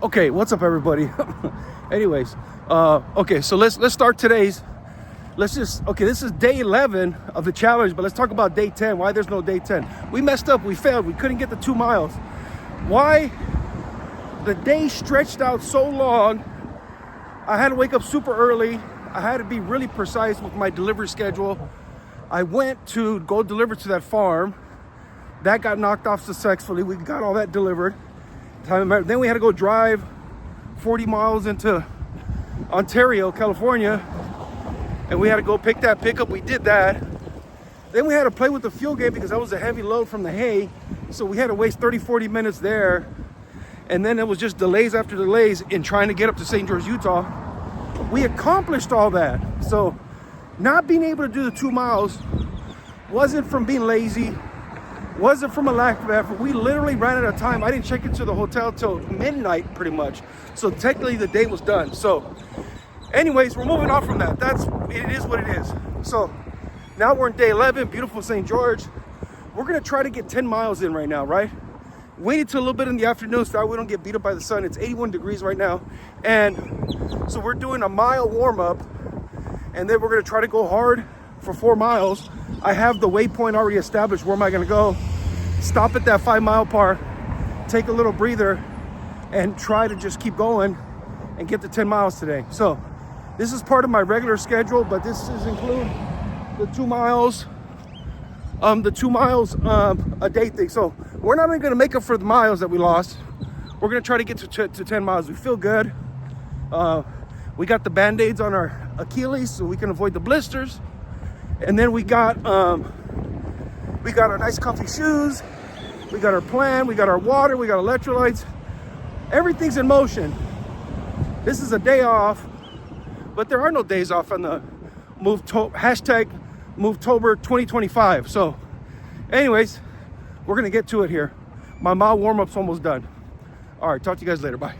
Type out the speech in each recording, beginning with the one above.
Okay, what's up, everybody? Anyways, okay, so let's start today's. This is day 11 of the challenge, but let's talk about day 10. Why there's no day 10? We messed up. We failed. We couldn't get the 2 miles. Why? The day stretched out so long. I had to wake up super early. I had to be really precise with my delivery schedule. I went to go deliver to that farm. That got knocked off successfully. We got all that delivered. Then we had to go drive 40 miles into Ontario, California, and we had to go pick that pickup. We did that. Then we had to play with the fuel gauge because that was a heavy load from the hay. So we had to waste 30-40 minutes there. And then it was just delays after delays in trying to get up to St. George, Utah. We accomplished all that. So not being able to do the 2 miles wasn't from being lazy, wasn't from a lack of effort. We literally ran out of time. I didn't check into the hotel till midnight pretty much. So technically the day was done. So anyways, we're moving on from that. It is what it is. So now we're in day 11, beautiful St. George. We're gonna try to get 10 miles in right now, right? Waited till a little bit in the afternoon so that we don't get beat up by the sun. It's 81 degrees right now. And so we're doing a mile warm up, and then we're gonna try to go hard for 4 miles. I have the waypoint already established. Where am I gonna go? Stop at that 5 mile part, take a little breather, and try to just keep going and get to 10 miles today. So this is part of my regular schedule, but this is include the 2 miles, a day thing. So we're not even gonna make up for the miles that we lost. We're gonna try to get to 10 miles. We feel good. We got the Band-Aids on our Achilles so we can avoid the blisters. And then we got our nice comfy shoes. We got our plan, we got our water, we got electrolytes. Everything's in motion. This is a day off, but there are no days off on the hashtag Movetober 2025. So anyways, we're gonna get to it here. My mile warm-up's almost done. All right, talk to you guys later, bye.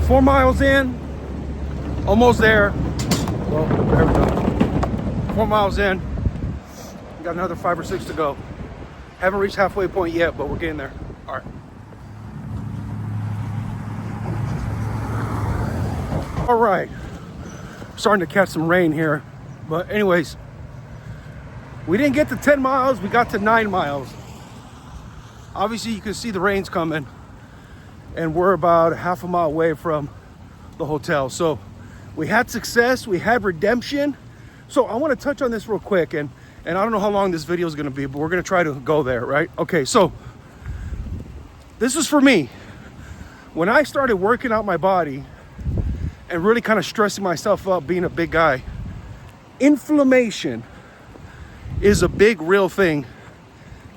Four miles in, almost there. Well, there we go. 4 miles in, got another 5 or 6 to go. Haven't reached halfway point yet, but we're getting there. All right. All right, starting to catch some rain here. But anyways, we didn't get to 10 miles, we got to 9 miles. Obviously you can see the rain's coming, and we're about a half a mile away from the hotel. So we had success, we had redemption. So I want to touch on this real quick, and I don't know how long this video is going to be, but we're going to try to go there, right? Okay, so this is for me. When I started working out my body and really kind of stressing myself up being a big guy, inflammation is a big real thing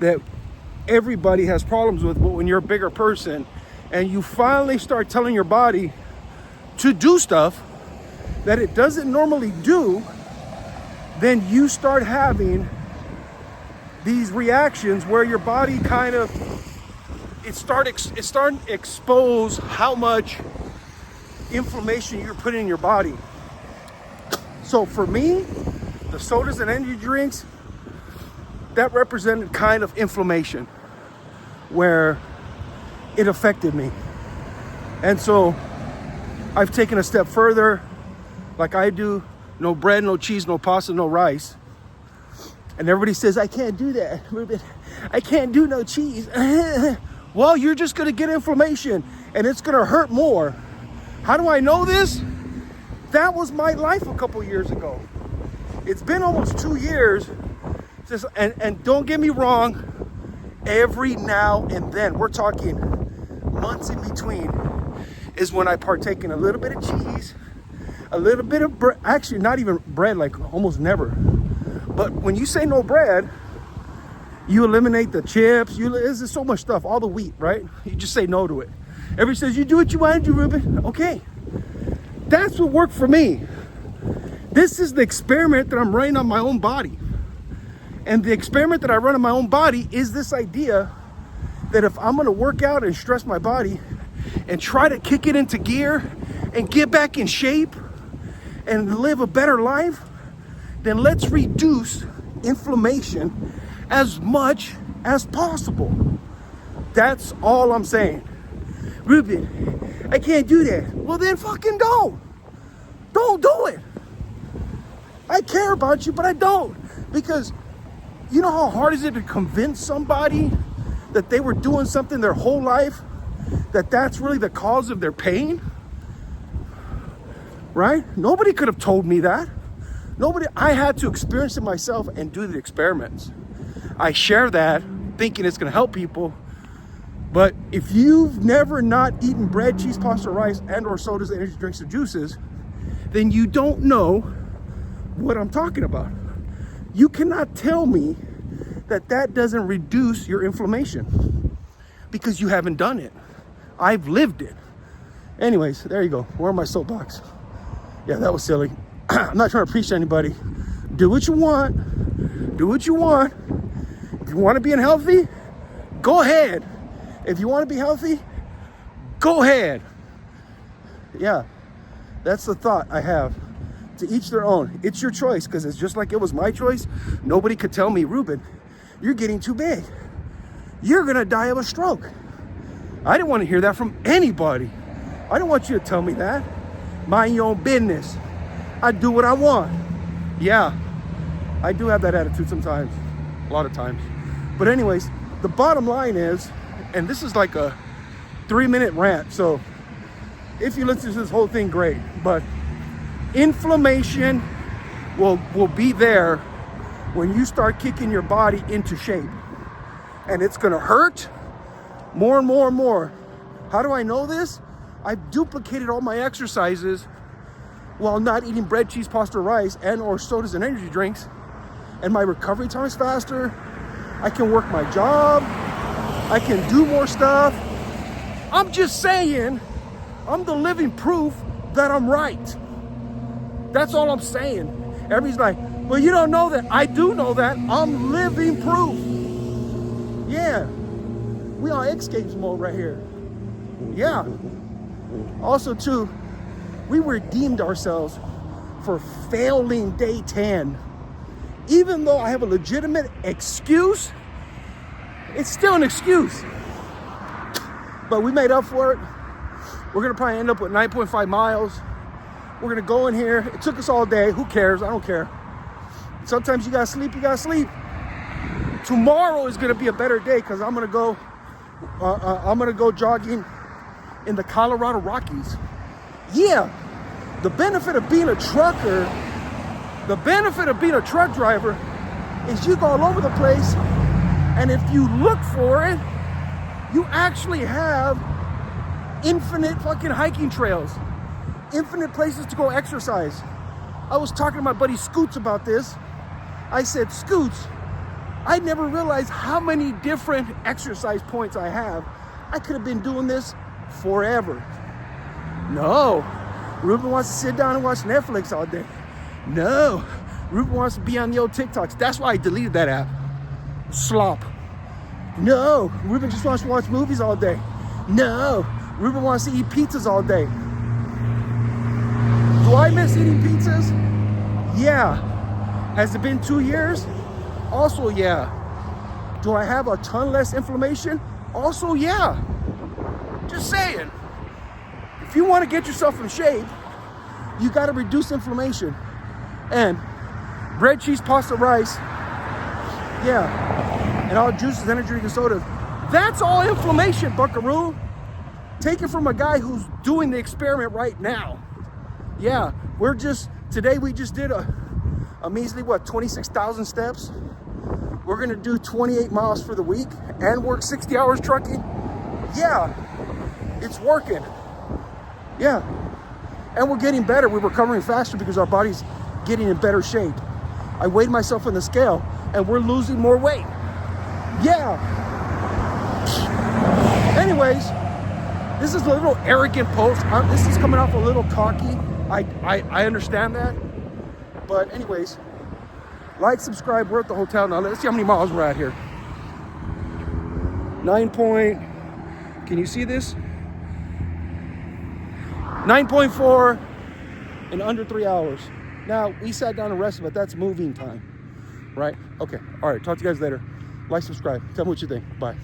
that everybody has problems with. But when you're a bigger person and you finally start telling your body to do stuff that it doesn't normally do, then you start having these reactions where your body kind of, it's starting to expose how much inflammation you're putting in your body. So for me, the sodas and energy drinks, that represented kind of inflammation where it affected me. And so I've taken a step further, like I do. No bread, no cheese, no pasta, no rice. And everybody says, I can't do that, Reuben. I can't do no cheese. Well, you're just gonna get inflammation and it's gonna hurt more. How do I know this? That was my life a couple years ago. It's been almost 2 years. And don't get me wrong, every now and then, we're talking months in between, is when I partake in a little bit of cheese, a little bit of bread. Actually, not even bread, like almost never. But when you say no bread, you eliminate the chips. There's so much stuff, all the wheat, right? You just say no to it. Everybody says, you do what you want to do, Reuben. Okay. That's what worked for me. This is the experiment that I'm running on my own body. And the experiment that I run on my own body is this idea that if I'm going to work out and stress my body and try to kick it into gear and get back in shape and live a better life, then let's reduce inflammation as much as possible. That's all I'm saying. Reuben, I can't do that. Well, then fucking don't. Don't do it. I care about you, but I don't. Because you know how hard is it to convince somebody that they were doing something their whole life, that's really the cause of their pain? Right? Nobody could have told me that. I had to experience it myself and do the experiments. I share that thinking it's going to help people. But if you've never not eaten bread, cheese, pasta, rice, and or sodas, energy drinks, or juices, then you don't know what I'm talking about. You cannot tell me that doesn't reduce your inflammation because you haven't done it. I've lived it. Anyways, there you go. We're on my soapbox. Yeah, that was silly. I'm not trying to preach to anybody. Do what you want. Do what you want. If you want to be unhealthy, go ahead. If you want to be healthy, go ahead. Yeah, that's the thought I have. To each their own. It's your choice, because it's just like it was my choice. Nobody could tell me, Reuben, you're getting too big. You're going to die of a stroke. I didn't want to hear that from anybody. I didn't want you to tell me that. Mind your own business. I do what I want. Yeah, I do have that attitude sometimes. A lot of times. But anyways, the bottom line is, and this is like a 3-minute rant, so if you listen to this whole thing, great. But inflammation will be there when you start kicking your body into shape. And it's gonna hurt more and more and more. How do I know this? I've duplicated all my exercises while not eating bread, cheese, pasta, rice, and or sodas and energy drinks. And my recovery time is faster. I can work my job. I can do more stuff. I'm just saying, I'm the living proof that I'm right. That's all I'm saying. Everybody's like, well, you don't know that. I do know that. I'm living proof. Yeah. We on escapes mode right here. Yeah. Also, too, we redeemed ourselves for failing day 10. Even though I have a legitimate excuse, it's still an excuse. But we made up for it. We're going to probably end up with 9.5 miles. We're going to go in here. It took us all day. Who cares? I don't care. Sometimes you got to sleep. You got to sleep. Tomorrow is going to be a better day because I'm going to go jogging in the Colorado Rockies. Yeah. The benefit of being a trucker, the benefit of being a truck driver is you go all over the place, and if you look for it, you actually have infinite fucking hiking trails, infinite places to go exercise. I was talking to my buddy Scoots about this. I said, Scoots, I never realized how many different exercise points I have. I could have been doing this forever. No, Reuben wants to sit down and watch Netflix all day. No, Reuben wants to be on the old TikToks. That's why I deleted that app. Slop. No, Reuben just wants to watch movies all day. No, Reuben wants to eat pizzas all day. Do I miss eating pizzas? Yeah. Has it been 2 years? Also, yeah. Do I have a ton less inflammation? Also, yeah. Just saying. If you want to get yourself in shape, you got to reduce inflammation. And bread, cheese, pasta, rice, yeah, and all juices, energy drink, and sodas. That's all inflammation, buckaroo. Take it from a guy who's doing the experiment right now. Yeah, today we just did a measly, 26,000 steps. We're gonna do 28 miles for the week and work 60 hours trucking. Yeah, it's working. Yeah, and we're getting better. We're recovering faster because our body's getting in better shape. I weighed myself on the scale and we're losing more weight. Yeah. Anyways, this is a little arrogant post. This is coming off a little cocky. I understand that. But anyways, like, subscribe. We're at the hotel now. Let's see how many miles we're at here. Can you see this? 9.4 in under 3 hours. Now, we sat down and rested, but that's moving time, right? Okay, all right, talk to you guys later. Like, subscribe, tell me what you think. Bye.